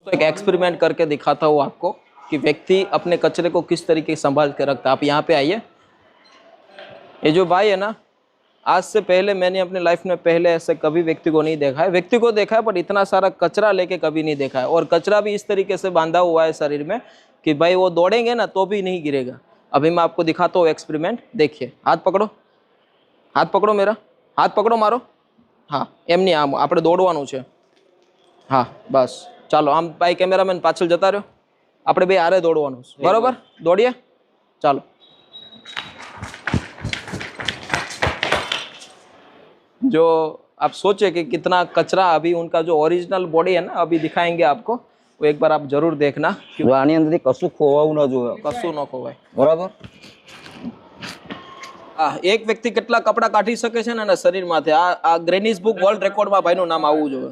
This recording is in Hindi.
तो एक एक्सपेरिमेंट करके दिखाता हूँ आपको कि व्यक्ति अपने कचरे को किस तरीके से संभाल के रखता है। आप यहाँ पे आइए। ये जो भाई है ना, आज से पहले मैंने अपनी लाइफ में पहले ऐसे कभी व्यक्ति को नहीं देखा है। व्यक्ति को देखा है पर इतना सारा कचरा लेके कभी नहीं देखा है। और कचरा भी इस तरीके से बांधा हुआ है शरीर में कि भाई वो दौड़ेंगे ना तो भी नहीं गिरेगा। अभी मैं आपको दिखाता हूँ एक्सपेरिमेंट। देखिए, हाथ पकड़ो, हाथ पकड़ो, मेरा हाथ पकड़ो, मारो। हाँ, એમની આમ આપણે દોડવાનું છે। હા બસ, ચાલો આમ ભાઈ કેમેરામેન પાછળ જતા રહ્યો, આપણે બે આરે દોડવાનું છે, બરોબર? દોડીએ, ચાલો। जो आप सोचे कि कितना कचरा, अभी उनका जो ओरिजिनल बॉडी है ना, अभी दिखाएंगे आपको, वो एक बार आप जरूर देखना। આની અંદરથી કશું ખોવાવું ન જોઈએ, કશું ન ખોવાય, બરાબર? હા, એક વ્યક્તિ કેટલા કપડા કાઢી શકે છે ને એના શરીરમાંથી, આ ગ્રેનિસ બુક વર્લ્ડ રેકોર્ડમાં ભાઈનું નામ આવવું જોઈએ।